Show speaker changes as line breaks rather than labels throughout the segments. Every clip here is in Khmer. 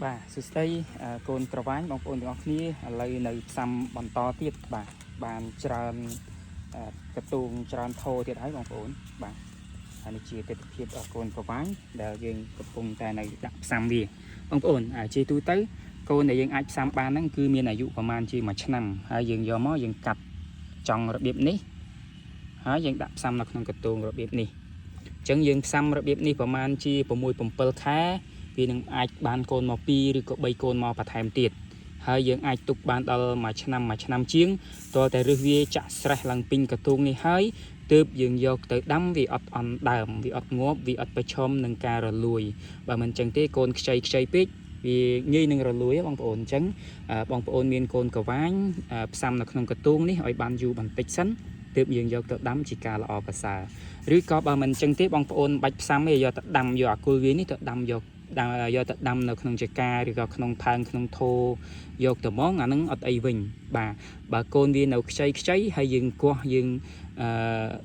បាទសួស្តីកូនក្រវ៉ាញ់បងប្អូនទាំងអស់គ្នាឥឡូវនៅផ្សំបន្តទៀតបាទបានច្រើនកតួងច្រើនធោទៀតហើយបងប្អូនបាទហើយនេះជាទស្សនវិជ្ជាកូនក្រវ៉ាញ់ដែលយើងកំពុងតែនៅដាក់ផ្សំវាបងប្អូនជាទូទៅកូនដែលយើងអាចផ្សំបានហ្នឹងគឺមានអាយុប្រហែលជា1ឆ្នាំហើយយើងយកមកយើងកាត់ចង់របៀបនេះហើយយើងដាក់ផ្សំនៅក្នុងកតួងរបៀបនេះអញ្ចឹងយើងផ្សំរបៀបនេះប្រហែលជា6 7 ខែវានឹងអាចបានកូនមក2ឬក៏3កូនមកបន្ថែមទៀតហើយយើងអាចទុកបានដល់1ឆ្នាំជាងតើតែរឹសវាចាក់ស្រេះឡើងពេញកតួងនេះហើយទើបយើងយកទៅដាំវាអត់អន់ដើមវាអត់ងាប់វាអត់ប្រឈមនឹងការរលួយបើមិនអញ្ចឹងទេកូនខ្ចីពេកវាងាយនឹងរលួយបងប្អូនអញ្ចឹងបងប្អូនមានកូនក្រវ៉ាញ់ផ្សំនៅក្នុងកតួងនេះឲ្យបានយូរបន្តិចសិនទើបយើងយកទៅដាំជាការល្អប្រសើរឬក៏បើមិនអញ្ចឹងទេបងប្អូនបាច់ផ្សំទេយកទៅដាំយកអាគុលវានេះទៅដាំយកទៅដាំនៅក្នុងចកាឬក៏ក្នុងផើងក្នុងថូយកទៅមកអានឹងអត់អីវិញបាទបើកូនវានៅខ្ចីហើយយើងគោះយើង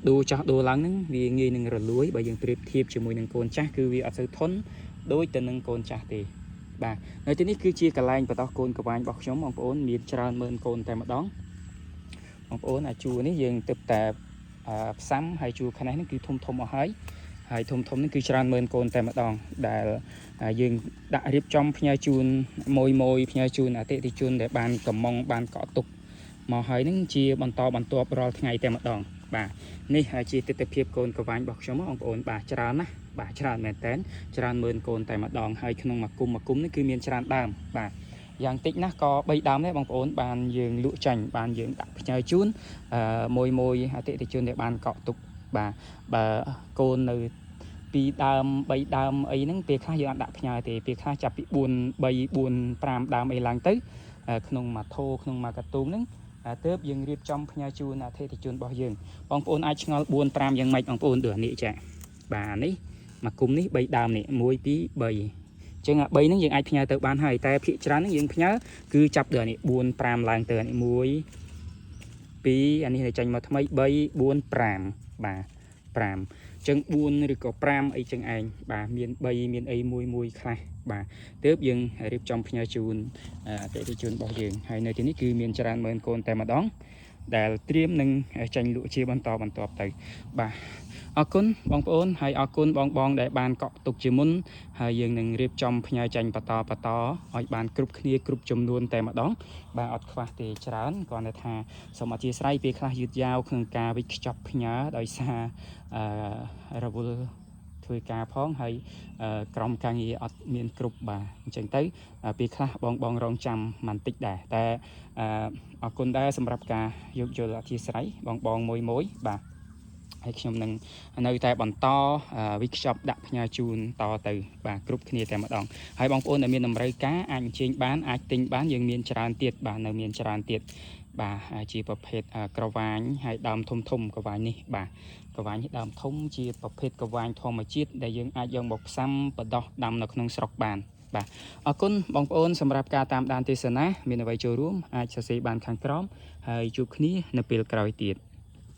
ដូរចោះដូរឡើងហ្នឹងវាងាយនឹងរលួយបើយើងប្រៀបធៀបជាមួយនឹងកូនចាស់គឺវាអត់សូវធន់ដូចទៅនឹងកូនចាស់ទេបាទនៅទីនេះគឺជាកន្លែងបន្តកូនក្រវ៉ាញ់របស់ខ្ញុំបងប្អូនមានច្រើនម៉ឺនកូនតែម្ដងបងប្អូនអាជួរនេះយើងទើបតែផ្សំហើយជួរខាងនេះគឺធំអស់ហើយធំនេះគឺច្រើនម៉ឺនកូនតែម្ដងដែលយើងដាក់រៀបចំផ្ញើជូនមួយផ្ញើជូនអតិថិជនដែលបានកំងបានកក់ទុកមកហើយនឹងជាបន្តបន្ទាប់រាល់ថ្ងៃតែម្ដងបាទនេះជាទស្សនវិជ្ជាកូនក្រវ៉ាញ់របស់ខ្ញុំបងប្អូនបាទច្រើនណាស់បាទច្រើនមែនតើច្រើនម៉ឺនកូនតែម្ដងហើយក្នុងមួយគុំនេះគឺមានច្រើនដើមបាទយ៉ាងតិចណាស់ក៏3ដើមដែរបងប្អូនបានយើងលក់ចាញ់បានយើងដាក់ផ្ញើជូនមួយអតិថិជនដែលបានកក់ទុកបាទបើកូននៅ2ដើម3ដើមអីហ្នឹងពេលខ្លះយើងអត់ដាក់ផ្ញើទេពេលខ្លះចាប់ពី4 5ដើមអីឡើងទៅក្នុងមួយថូក្នុងមួយកតួងហ្នឹងទើបយើងរៀបចំផ្ញើជូនអតិថិជនរបស់យើងបងប្អូនអាចឆ្ងល់4 5យ៉ាងម៉េចបងប្អូនដូចនេះចាបាទនេះមួយគុំនេះ3ដើមនេះ1 2 3ចឹង3ហ្នឹងយើងអាចផ្ញើទៅបានហើយតែភាគច្រើនហ្នឹងយើងផ្ញើគឺចាប់ដល់នេះ4 5ឡើងទៅនេះ1 2អានេះចេញមកថ្មី3 4 5បាទ5ចឹង4ឬក៏5អីចឹងឯងបាទមាន3មានអីមួយខ្លះបាទទើបយើងរៀបចំផ្ញើជូនអតិថិជនរបស់យើងហើយនៅទីនេះគឺមានច្រើនម៉ឺនកូនតែម្ដងដែលត្រៀមនឹងចាញ់លក់ជាបន្តបន្ទាប់ទៅបាទអរគុណបងប្អូនហើយអរគុណបងដែលបានកក់ទុកជាមុនហើយយើងនឹងរៀបចំផ្ញើចាញ់បន្តឲ្យបានគ្រប់គ្នាគ្រប់ចំនួនតែម្ដងបាទអត់ខ្វះទេច្រើនគ្រាន់តែថាសូមអធិស្ឋានពេលខ្លះយឺតយ៉ាវក្នុងការវិខ្ចប់ផ្ញើដោយសាររវល់ធ្វើការផងហើយក្រុមការងារអត់មានគ្រប់បាទអញ្ចឹងទៅពេលខ្លះបងរងចាំបន្តិចដែរតែអរគុណដែរសម្រាប់ការយកយល់អធិស្ឋានបងមួយបាទហើយខ្ញុំនឹងនៅតែបន្តវិខ្ចប់ដាក់ផ្ញើជូនតទៅបាទគ្រប់គ្នាតែម្ដងហើយបងប្អូនដែលមានតម្រូវការអាចអញ្ជើញបានអាចទិញបានយើងមានច្រើនទៀតបាទនៅមានច្រើនទៀតបាទជាប្រភេទក្រវ៉ាញ់ហើយដើមធំក្រវ៉ាញ់នេះបាទក្រវ៉ាញ់ដើមធំជាប្រភេទក្រវ៉ាញ់ធម្មជាតិដែលយើងអាចយកមកផ្សំបដោះដាំនៅក្នុងស្រុកបានបាទអរគុណបងប្អូនសម្រាប់ការតាមដានទេសនាមានអ្វីចូលរួមអាចសរសេរបានខាងក្រោមហើយជួបគ្នានៅពេលក្រោយទៀត